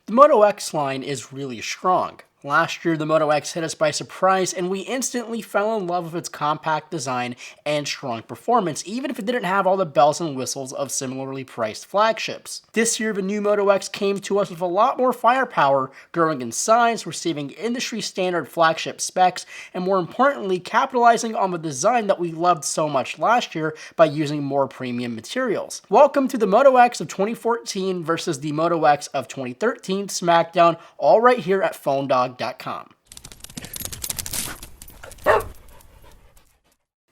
The Moto X line is really strong. Last year, the Moto X hit us by surprise, and we instantly fell in love with its compact design and strong performance, even if it didn't have all the bells and whistles of similarly priced flagships. This year, the new Moto X came to us with a lot more firepower, growing in size, receiving industry-standard flagship specs, and more importantly, capitalizing on the design that we loved so much last year by using more premium materials. Welcome to the Moto X of 2014 versus the Moto X of 2013 SmackDown, all right here at PhoneDog.com.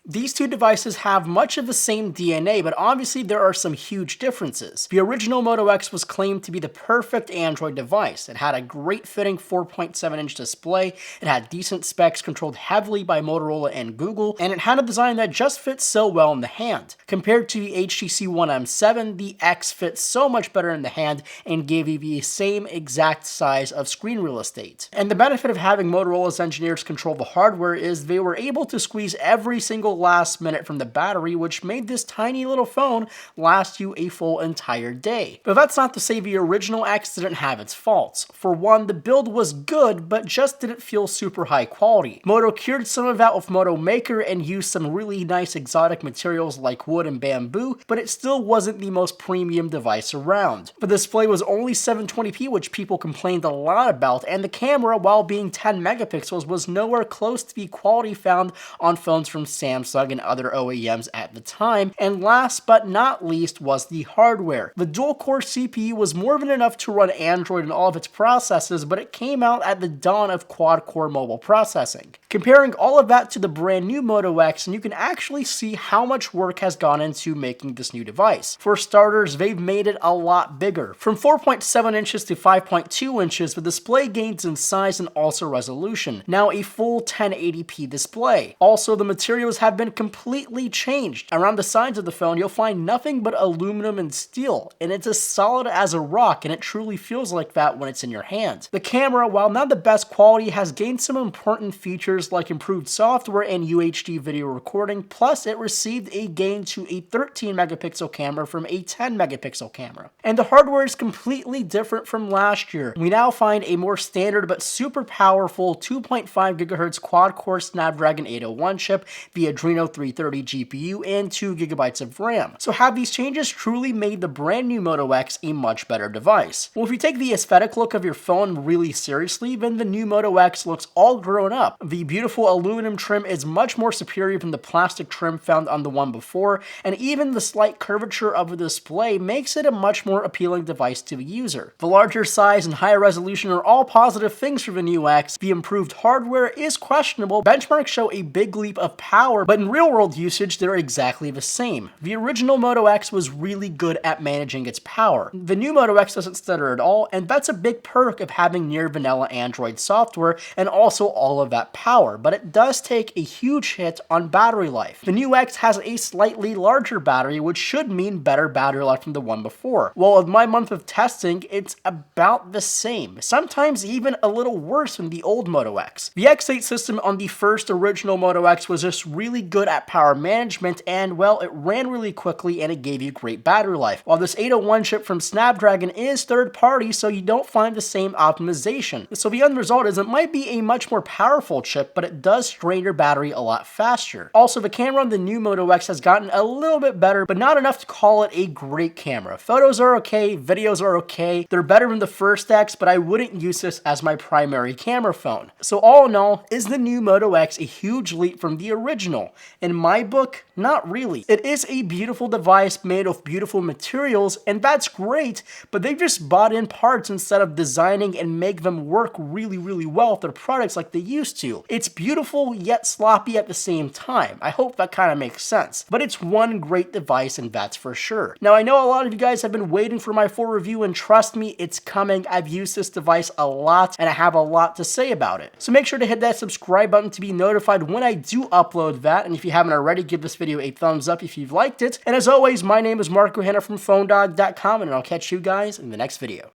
These two devices have much of the same DNA, but obviously there are some huge differences. The original Moto X was claimed to be the perfect Android device. It had a great fitting 4.7-inch display, it had decent specs controlled heavily by Motorola and Google, and it had a design that just fits so well in the hand. Compared to the HTC One M7, the X fits so much better in the hand and gave you the same exact size of screen real estate. And the benefit of having Motorola's engineers control the hardware is they were able to squeeze every single last minute from the battery, which made this tiny little phone last you a full entire day. But that's not to say the original X didn't have its faults. For one, the build was good, but just didn't feel super high quality. Moto cured some of that with Moto Maker and used some really nice exotic materials like wood and bamboo, but it still wasn't the most premium device around. The display was only 720p, which people complained a lot about, and the camera, while being 10 megapixels, was nowhere close to the quality found on phones from Samsung and other OEMs at the time. And last but not least was the hardware. The dual-core CPU was more than enough to run Android and all of its processes, but it came out at the dawn of quad-core mobile processing. Comparing all of that to the brand new Moto X, and you can actually see how much work has gone into making this new device. For starters, they've made it a lot bigger. From 4.7 inches to 5.2 inches, the display gains in size and also resolution. Now a full 1080p display. Also, the materials have been completely changed. Around the sides of the phone, you'll find nothing but aluminum and steel, and it's as solid as a rock, and it truly feels like that when it's in your hand. The camera, while not the best quality, has gained some important features like improved software and UHD video recording, plus it received a gain to a 13 megapixel camera from a 10 megapixel camera. And the hardware is completely different from last year. We now find a more standard but super powerful 2.5 GHz quad-core Snapdragon 801 chip, the Adreno 330 GPU, and 2 GB of RAM. So have these changes truly made the brand new Moto X a much better device? Well, if you take the aesthetic look of your phone really seriously, then the new Moto X looks all grown up. The beautiful aluminum trim is much more superior than the plastic trim found on the one before, and even the slight curvature of the display makes it a much more appealing device to the user. The larger size and higher resolution are all positive things for the new X. The improved hardware is questionable. Benchmarks show a big leap of power, but in real-world usage, they're exactly the same. The original Moto X was really good at managing its power. The new Moto X doesn't stutter at all, and that's a big perk of having near vanilla Android software and also all of that power, but it does take a huge hit on battery life. The new X has a slightly larger battery, which should mean better battery life than the one before. Well, with my month of testing, it's about the same, sometimes even a little worse than the old Moto X. The X8 system on the first original Moto X was just really good at power management, and well, it ran really quickly and it gave you great battery life. While this 801 chip from Snapdragon is third party, so you don't find the same optimization. So the end result is it might be a much more powerful chip, but it does drain your battery a lot faster. Also, the camera on the new Moto X has gotten a little bit better, but not enough to call it a great camera. Photos are okay, videos are okay, they're better than the first X, but I wouldn't use this as my primary camera phone. So all in all, is the new Moto X a huge leap from the original? In my book, not really. It is a beautiful device made of beautiful materials, and that's great, but they've just bought in parts instead of designing and make them work really well with their products like they used to. It's beautiful yet sloppy at the same time. I hope that kind of makes sense. But it's one great device, and that's for sure. Now, I know a lot of you guys have been waiting for my full review, and trust me, it's coming. I've used this device a lot, and I have a lot to say about it. So make sure to hit that subscribe button to be notified when I do upload that, and if you haven't already, give this video a thumbs up if you've liked it. And as always, my name is Marco Hanna from PhoneDog.com, and I'll catch you guys in the next video.